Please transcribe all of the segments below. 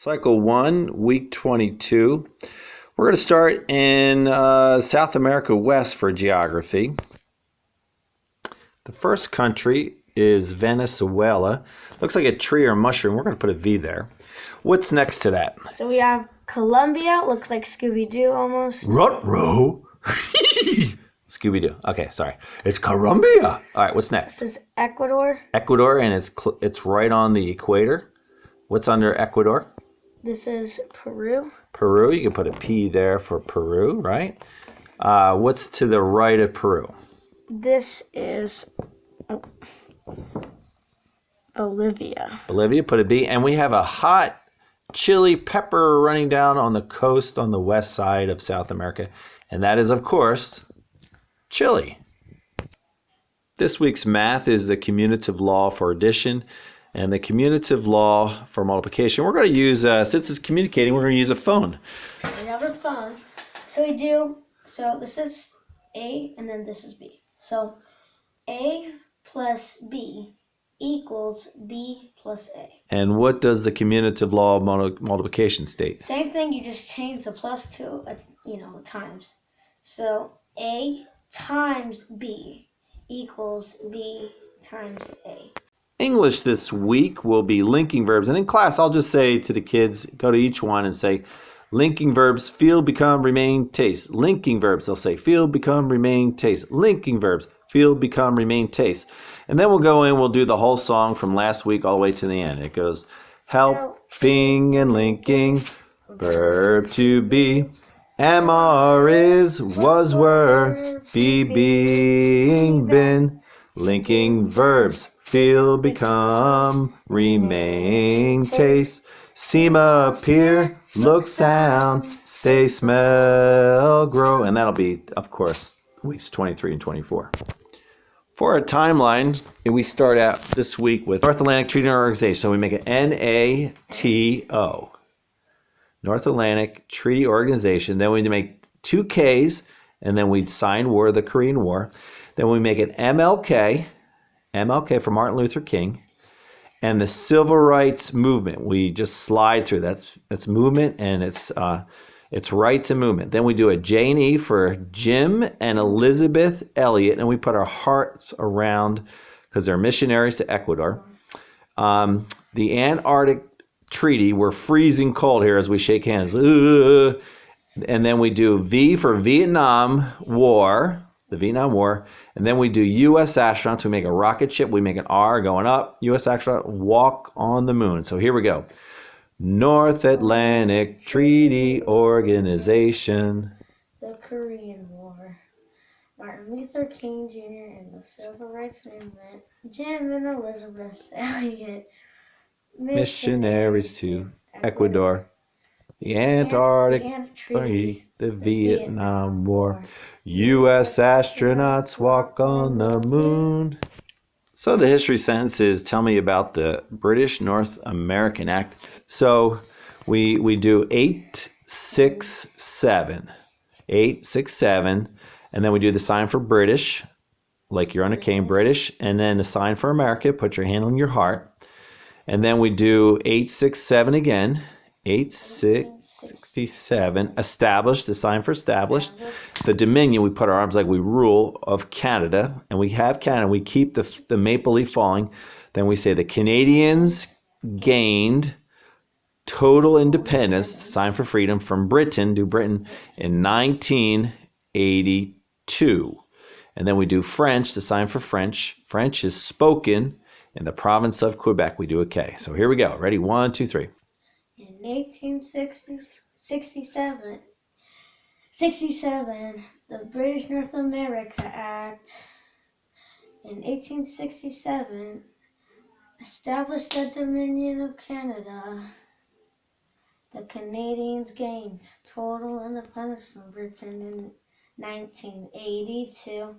Cycle 1, week 22. We're going to start in South America West for geography. The first country is Venezuela. Looks like a tree or a mushroom. We're going to put a V there. What's next to that? So we have Colombia. Looks like Scooby-Doo almost. Ruh-roh. Scooby-Doo. Okay, sorry. It's Colombia. All right, what's next? This is Ecuador. Ecuador, and it's right on the equator. What's under Ecuador? This is Peru. Peru, you can put a P there for Peru, right? What's to the right of Peru? This is Bolivia. Bolivia, put a B. And we have a hot chili pepper running down on the coast on the west side of South America. And that is, of course, Chile. This week's math is the commutative law for addition and the commutative law for multiplication. We're going to use, since it's communicating, we're going to use a phone. We have our phone. So this is A and then this is B. So A plus B equals B plus A. And what does the commutative law of multiplication state? Same thing, you just change the plus to, times. So A times B equals B times A. English this week will be linking verbs. And in class, I'll just say to the kids, go to each one and say, linking verbs, feel, become, remain, taste. Linking verbs, they'll say, feel, become, remain, taste. Linking verbs, feel, become, remain, taste. And then we'll go in, we'll do the whole song from last week all the way to the end. It goes, helping and linking, verb to be. Am, are, is, was, were, be, being, been. Linking verbs, feel, become, remain, taste, seem, appear, look, sound, stay, smell, grow. And that'll be, of course, weeks 23 and 24. For our timeline, we start out this week with North Atlantic Treaty Organization. So we make it NATO. North Atlantic Treaty Organization. Then we make 2 Ks, and then we sign War, the Korean War. Then we make it MLK for Martin Luther King, and the Civil Rights Movement. We just slide through. That's movement, and it's rights and movement. Then we do a J&E for Jim and Elizabeth Elliot, and we put our hearts around because they're missionaries to Ecuador. The Antarctic Treaty. We're freezing cold here as we shake hands. And then we do V for Vietnam War. The Vietnam War, and then we do U.S. astronauts. We make a rocket ship. We make an R going up. U.S. astronaut walk on the moon. So here we go. North Atlantic Treaty Organization. The Korean War. Martin Luther King Jr. and the Civil Rights Movement. Jim and Elizabeth Elliot. Missionaries to Ecuador. The Antarctic Treaty. The Vietnam War. U.S. astronauts walk on the moon. So the history sentence is, tell me about the British North American Act. So we do 867. 867. And then we do the sign for British, like you're on a cane, British. And then the sign for America, put your hand on your heart. And then we do 867 again. 867, established, the sign for established. The Dominion, we put our arms like we rule, of Canada, and we have Canada. We keep the maple leaf falling. Then we say the Canadians gained total independence, sign for freedom, from Britain, in 1982. And then we do French, the sign for French. French is spoken in the province of Quebec. We do a K. So here we go. Ready? 1, 2, 3. In 1867, the British North America Act in 1867 established the Dominion of Canada. The Canadians gained total independence from Britain in 1982.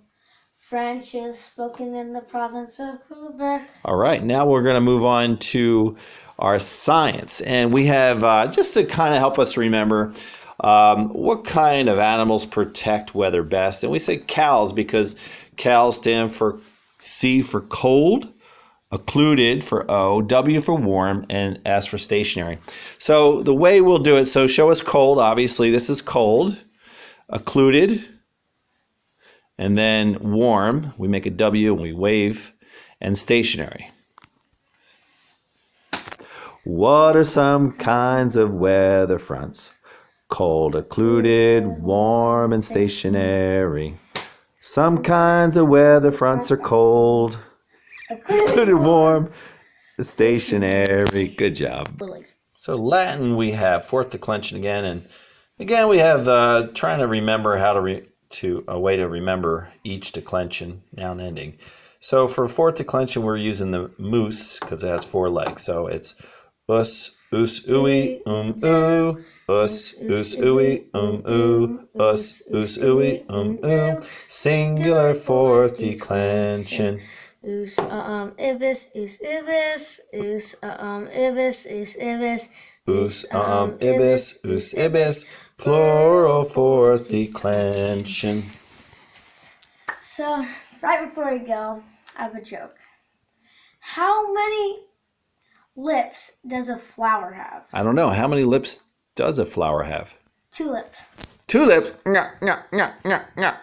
French is spoken in the province of Quebec. All right, now we're going to move on to our science. And we have, just to kind of help us remember, what kind of animals protect weather best. And we say cows because cows stand for C for cold, occluded for O, W for warm, and S for stationary. So the way we'll do it, so show us cold, obviously this is cold, occluded, and then warm, we make a W and we wave, and stationary. What are some kinds of weather fronts? Cold, occluded, warm, and stationary. Some kinds of weather fronts are cold, occluded, warm, stationary. Good job. So Latin, we have fourth declension again, and again we have trying to remember how to a way to remember each declension, noun ending. So for fourth declension, we're using the moose because it has 4 legs. So it's us, ooey, oo. Us, ooey, oo. Us, ooey, oo. Singular fourth declension. Us, ibis, ibis. Us, ibis, ibis. Us, ibis, ibis. Plural fourth declension. So, right before we go, I have a joke. How many lips does a flower have? I don't know. How many lips does a flower have? 2 lips. 2 lips. Nyah, nyah, nyah, nyah, nyah.